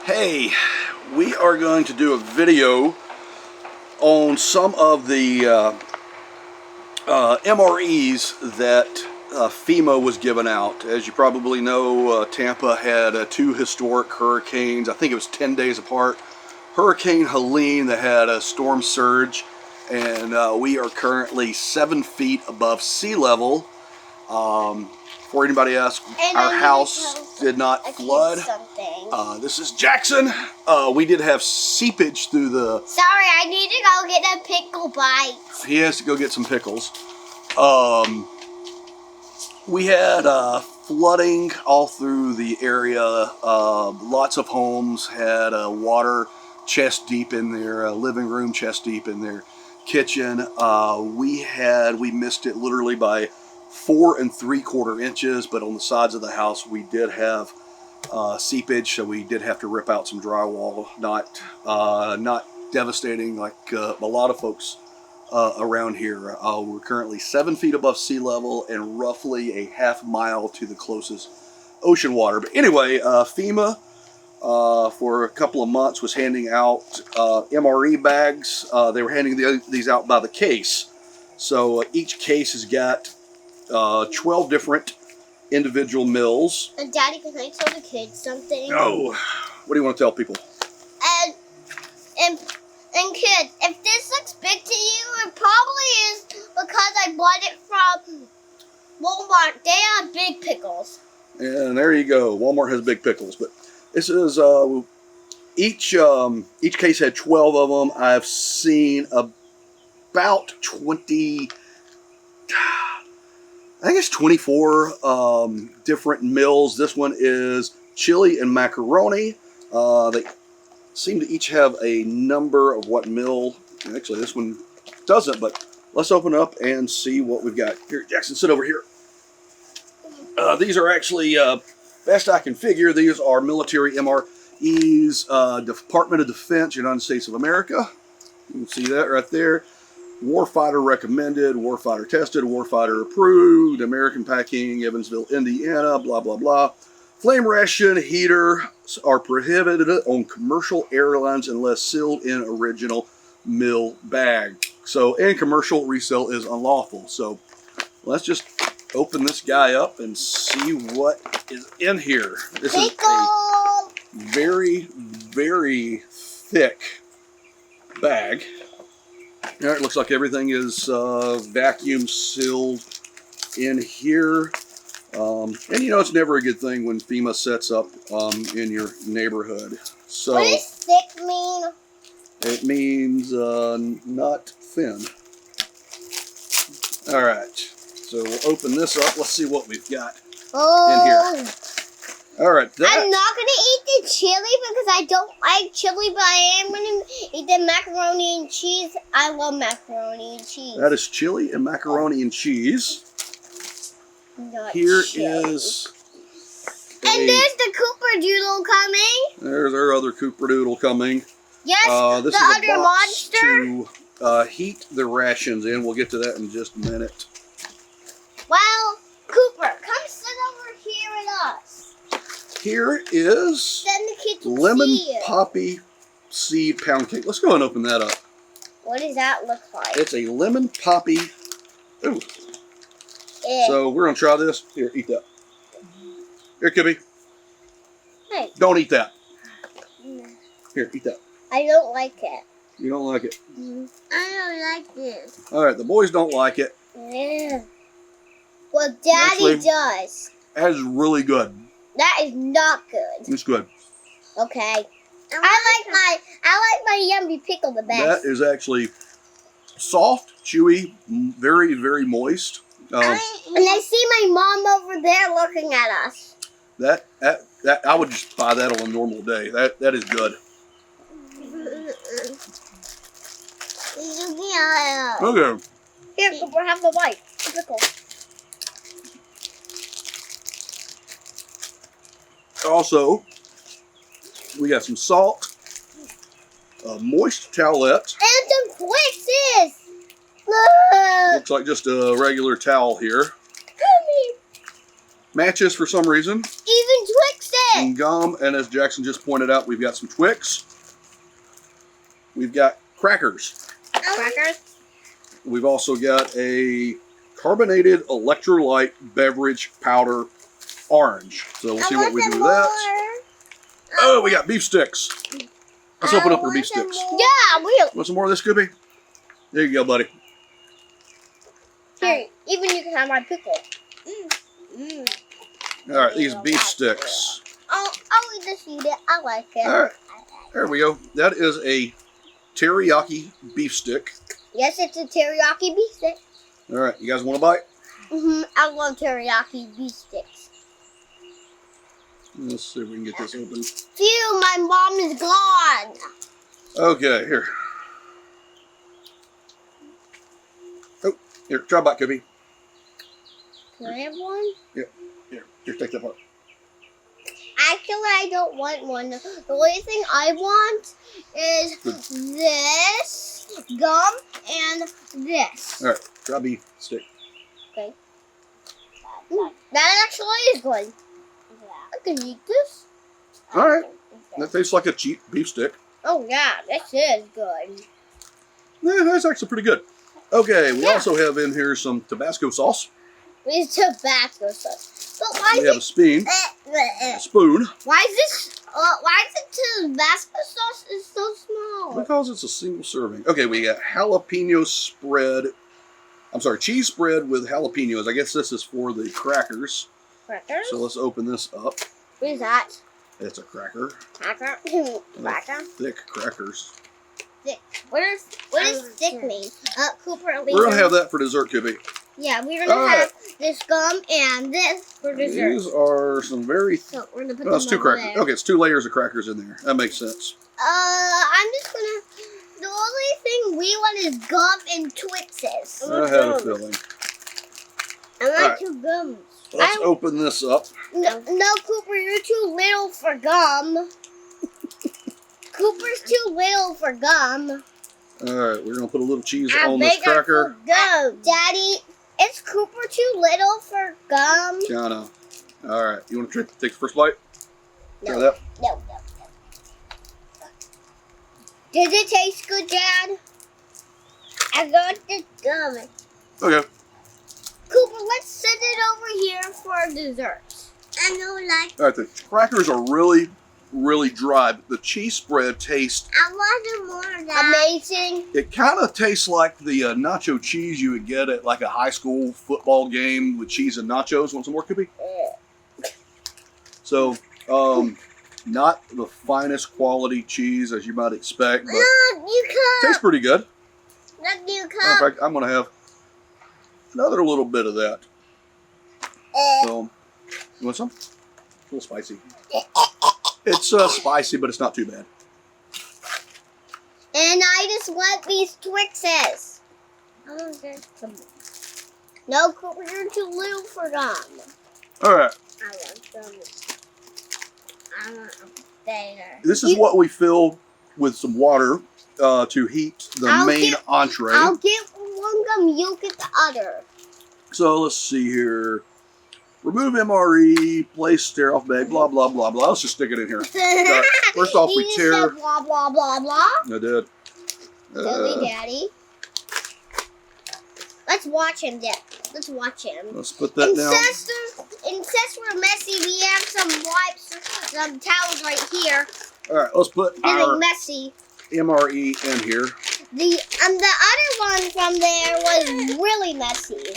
Hey, we are going to do a video on some of the MREs that FEMA was giving out. As you probably know, Tampa had two historic hurricanes. I think it was 10 days apart. Hurricane Helen that had a storm surge, and we are currently 7 feet above sea level. Before anybody asks, our house did not flood. This is Jackson. We did have seepage through the... Sorry, I need to go get a pickle bite. He has to go get some pickles. We had flooding all through the area. Lots of homes had water chest deep in their living room, chest deep in their kitchen. We missed it literally by 4 3/4 inches, but on the sides of the house we did have seepage, so we did have to rip out some drywall. Not devastating like a lot of folks around here. We're currently 7 feet above sea level and roughly a half mile to the closest ocean water. But anyway, FEMA for a couple of months was handing out MRE bags. They were handing these out by the case. So each case has got 12 different individual mills. And Daddy, can I tell the kids something? No. What do you want to tell people? And kids, if this looks big to you, it probably is because I bought it from Walmart. They have big pickles. And there you go. Walmart has big pickles. But this is each case had 12 of them. I've seen about 20. I think it's 24 different mills. This one is chili and macaroni. They seem to each have a number of what mill. Actually, this one doesn't, but let's open up and see what we've got. Here, Jackson, sit over here. These are actually, best I can figure, these are Military MREs, Department of Defense, United States of America. You can see that right there. Warfighter recommended, warfighter tested, warfighter approved, American packing, Evansville, Indiana, blah, blah, blah. Flame ration heater are prohibited on commercial airlines unless sealed in original mill bag. So, and commercial resale is unlawful. So, let's just open this guy up and see what is in here. This is a very, very thick bag. There, it looks like everything is vacuum sealed in here. And you know, it's never a good thing when FEMA sets up in your neighborhood. So, what does thick mean? It means not thin. All right, so we'll open this up. Let's see what we've got in here. All right. I'm not going to eat the chili because I don't like chili, but I am going to eat the macaroni and cheese. I love macaroni and cheese. That is chili and macaroni and cheese. Not Here chili. is... And there's the Cooper Doodle coming. There's our other Cooper Doodle coming. Yes, this the is other a box monster. to heat the rations in. We'll get to that in just a minute. Well, Cooper, come sit over here with us. Here is lemon poppy seed pound cake. Let's go and open that up. What does that look like? It's a lemon poppy. Ooh. Yeah. So we're going to try this. Here, eat that. Here, Kibby. Hey. Don't eat that. Here, eat that. I don't like it. You don't like it? I don't like this. All right, the boys don't like it. Yeah. Well, Daddy Actually, does. That is really good. That is not good. It's good. Okay. I like my yummy pickle the best. That is actually soft, chewy, very, very moist. And I see my mom over there looking at us. That I would just buy that on a normal day. That is good. Okay. Here, Cooper, have the bite. The pickle. Also, we got some salt, a moist towelette. And some Twixes. Looks like just a regular towel here. Matches for some reason. Even Twixes. and gum. And as Jackson just pointed out, we've got some Twix. We've got crackers. Crackers? We've also got a carbonated electrolyte beverage powder orange. So we'll see what we do with that. Oh, we got beef sticks. Let's open up our beef sticks. Yeah, we. Want some more of this, Scooby? There you go, buddy. Here, even you can have my pickle. All right, these beef sticks. I'll just eat it. I like it. All right, there we go. That is a teriyaki beef stick. Yes, it's a teriyaki beef stick. All right, you guys want a bite? I love teriyaki beef sticks. Let's see if we can get this open. Phew, my mom is gone. Okay, here. Oh, here, try a bite, Scooby. Can I have one? Here, take that part. Actually, I don't want one. The only thing I want is this gum and this. All right, try beef stick. Okay. That actually is good. I can eat this. All right, that tastes like a cheap beef stick. Oh yeah, this is good. Yeah, that's actually pretty good. Okay, we also have in here some Tabasco sauce. It's Tabasco sauce. But why We have a is spoon. it? Spoon. Why is this? Why is the Tabasco sauce is so small? Because it's a single serving. Okay, we got jalapeno spread. I'm sorry, cheese spread with jalapenos. I guess this is for the crackers. Crackers? So let's open this up. What is that? It's a cracker. Cracker? Cracker? Thick crackers. Thick. What does thick mean? Cooper, We're gonna have that for dessert, Kibby. Yeah, we're gonna have this gum and this for dessert. These are some very. So we're gonna put No, it's them two over crackers. there. Okay, it's 2 layers of crackers in there. That makes sense. I'm just gonna. The only thing we want is gum and Twixes. I had a feeling. I like Alright. two gums. Let's open this up. No, Cooper, you're too little for gum. Cooper's too little for gum. All right, we're gonna put a little cheese I'm on this bigger cracker. for gum. Daddy, is Cooper too little for gum? Kinda. All right, you want to take the first bite? Try No. that. No. Does it taste good, Dad? I got the gum. Okay. Cooper, let's set it over here for dessert. I don't like. All right, the crackers are really, really dry, but the cheese spread tastes. I want more of that. Amazing. It kind of tastes like the nacho cheese you would get at like a high school football game with cheese and nachos. Want some more, Kippy? So, not the finest quality cheese as you might expect, but You tastes pretty good. Look, you In fact, I'm gonna have another little bit of that. So, you want some? A little spicy. It's spicy, but it's not too bad. And I just want these Twixes. No, Cooper, you're too little for gum. All right. I want gum. I want a better. This is what we fill with some water to heat the I'll main get- entree. I'll get one gum, you get the other. So let's see here. Remove MRE, place stare off bag, blah, blah, blah, blah. Let's just stick it in here. Right, first off, we You tear. said blah, blah, blah, blah. I did. Silly Daddy. Let's watch him, Dad. Let's watch him. Let's put that down. Since we're messy, we have some wipes, some towels right here. All right, let's put Getting our messy. MRE in here. The other one from there was really messy.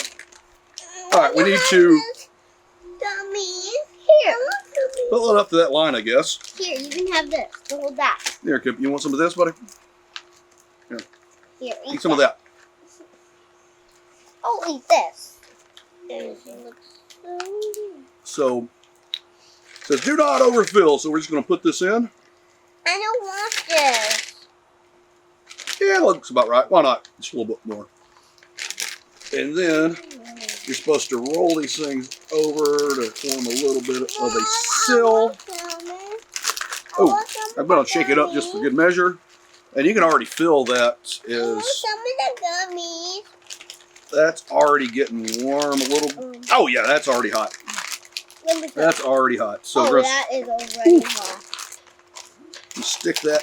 All right, we need to Here. fill it up to that line, I guess. Here, you can have this. Hold that. Here, Kip, you want some of this, buddy? Here, Eat some of that. Oh, eat this. So, it says do not overfill, so we're just going to put this in. I don't want this. Yeah, looks about right. Why not? Just a little bit more. And then you're supposed to roll these things over to form a little bit of a sill. Oh, I'm going to shake it up just for good measure. And you can already feel that Some is, of the gummies. that's already getting warm a little. Oh yeah, that's already hot. That's already hot. So oh, that is already hot. Stick that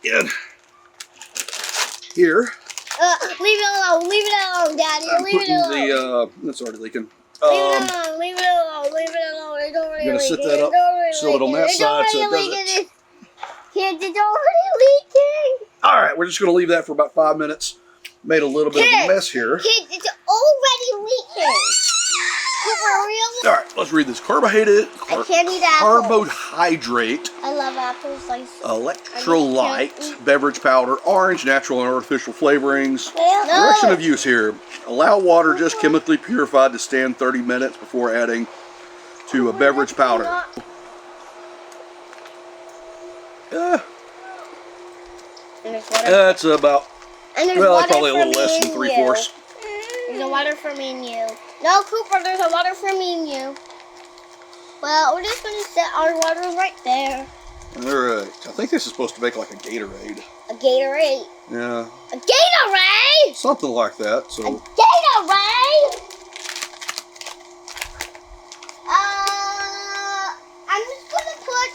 in here. Leave it alone. Leave it alone, Daddy. Leave it alone. That's already leaking. Leave it alone. Leave it alone. Leave it alone. It's already You're gonna leaking. set that up, seal it on that side so it doesn't. Kids, it's already leaking. All right, we're just gonna leave that for about 5 minutes. Made a little bit of a mess here. Kids, it's already leaking. All right, let's read this. Carbohydrate. I can't eat apples. Carbohydrate. I love apple slices. Electrolyte, beverage powder, orange, natural and artificial flavorings. No. Direction of use here. Allow water just chemically purified to stand 30 minutes before adding to a beverage powder. That's about, well, that's probably a little less than 3/4. There's a water for me and you. No, Cooper, there's a water for me and you. Well, we're just going to set our water right there. Alright, I think this is supposed to make like a Gatorade. A Gatorade. Yeah. A Gatorade! Something like that, so. A Gatorade! I'm just going to put,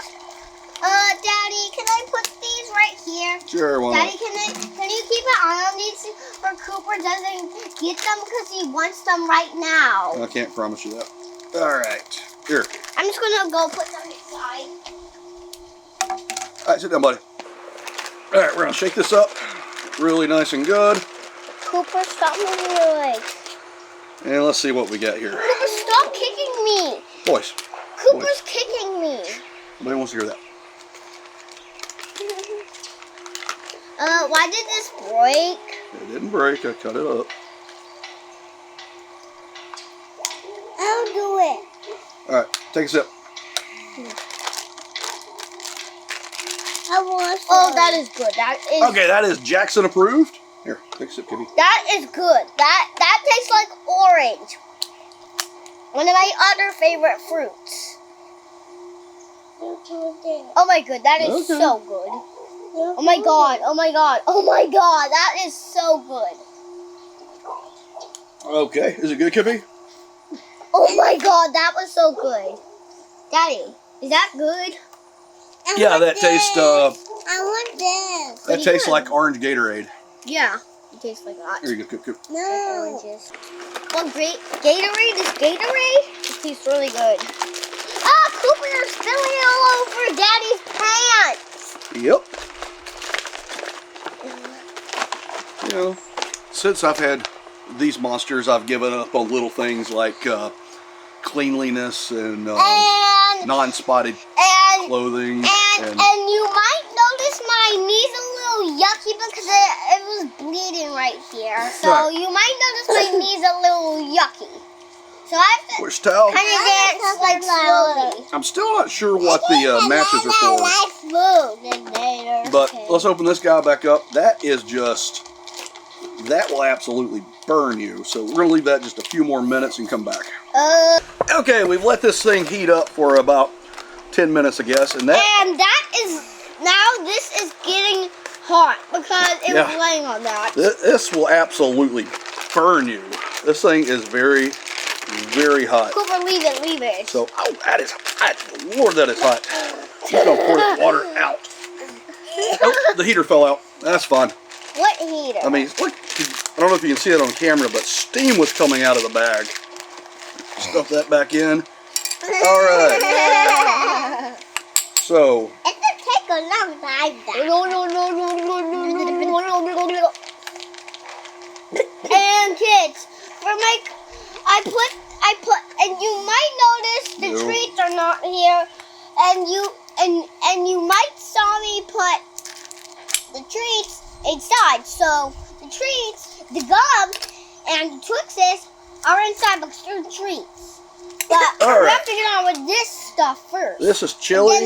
Daddy, can I put these right here? Sure, why Daddy, not? can you keep an eye on these for Cooper doesn't get them because he wants them right now? I can't promise you that. Alright, here. I'm just going to go put them inside. Alright, sit down, buddy. Alright, we're going to shake this up really nice and good. Cooper, stop moving your legs. And let's see what we got here. Cooper, stop kicking me. Boys. Cooper's kicking me. Nobody wants to hear that. Why did this break? It didn't break. I cut it up. I'll do it. Alright, take a sip. I want some. Oh, that is good. That is. Okay, that is Jackson approved. Here, take a sip, Kibby. That is good. That tastes like orange. One of my other favorite fruits. Oh my god, that is so good. Oh my god, oh my god, oh my god, that is so good. Okay, is it good, Kibby? Oh my god, that was so good. Daddy, is that good? Yeah, that tastes, I want this. that tastes like orange Gatorade. Yeah, it tastes like that. Here you go, Kip. No. Like oranges. Well, great. Gatorade is Gatorade. It tastes really good. Ah, Cooper, you're spilling it all over Daddy's pants. Yep. You know, since I've had these monsters, I've given up on little things like cleanliness and non-spotted clothing. And you might notice my knee's a little yucky because it was bleeding right here. So right. you might notice my knee's a little yucky. So I have to Where's towel? kind of dance like slowly. I'm still not sure what the matches are for. But let's open this guy back up. That is just, that will absolutely burn you. So we're going to leave that just a few more minutes and come back. Okay, we've let this thing heat up for about 10 minutes, I guess. And that is, now this is getting hot because it was laying on that. This will absolutely burn you. This thing is very, very hot. Cooper, leave it. So, oh, that is hot. Lord, that is hot. You're going to pour the water out. Oh, the heater fell out. That's fine. What heater? I mean, look, I don't know if you can see it on camera, but steam was coming out of the bag. Stuff that back in. All right. So. It could take a long time. And kids, for my, I put, and you might notice the treats are not here, and you might saw me put the treats inside. So the treats, the gum, and the Twixes are inside because they're treats. But we have to get on with this stuff first. This is chili.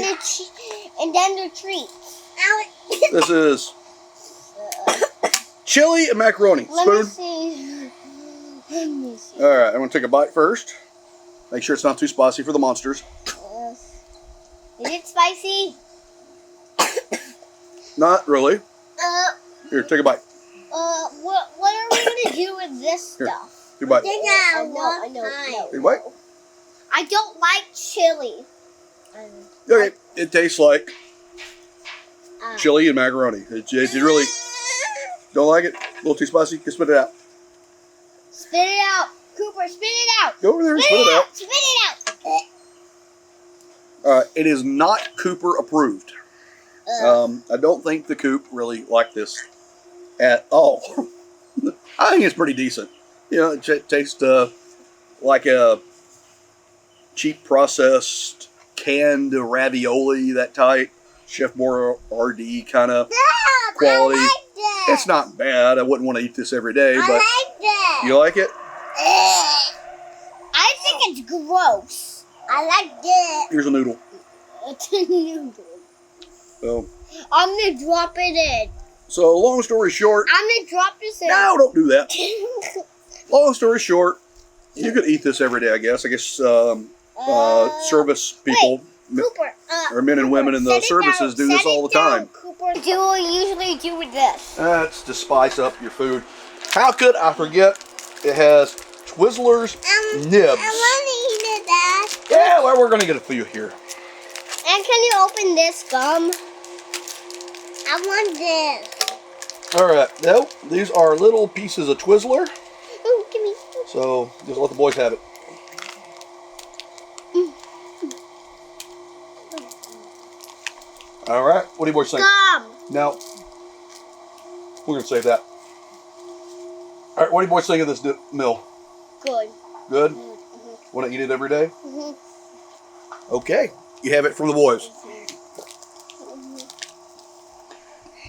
And then the treats. This is chili and macaroni. Let Spoon. me see. All right, I'm going to take a bite first. Make sure it's not too spicy for the monsters. Is it spicy? Not really. Here, take a bite. What are we going to do with this stuff? Two bite. I know. Take a bite. I don't like chili. Okay, it tastes like chili and macaroni. You really don't like it? A little too spicy? Just spit it out. Spit it out. Cooper, spit it out. Go over there and spit it out. Spit it out. It is not Cooper approved. I don't think the Coop really liked this at all. I think it's pretty decent. You know, it tastes like a cheap processed canned ravioli, that type. Chef Boyardee kind of quality. I like that. It's not bad. I wouldn't want to eat this every day, but I like that. you like it? I think it's gross. I like that. Here's a noodle. It's a noodle. So, I'm gonna drop it in. so long story short. I'm gonna drop this in. No, don't do that. Long story short, you could eat this every day, I guess. Service people, Cooper, or men and women in the services, do this all the time. Cooper, do you usually do with this? That's to spice up your food. How could I forget? It has Twizzlers nibs. I want to eat it, Dad. Yeah, well, we're going to get a few here. And can you open this gum? I want this. All right. Nope. These are little pieces of Twizzler. Ooh, give me. So just let the boys have it. All right. What do you boys think? Gum. Now, we're going to save that. All right. What do you boys think of this meal? Good. Good? Mm-hmm. Want to eat it every day? Mm-hmm. Okay. You have it from the boys.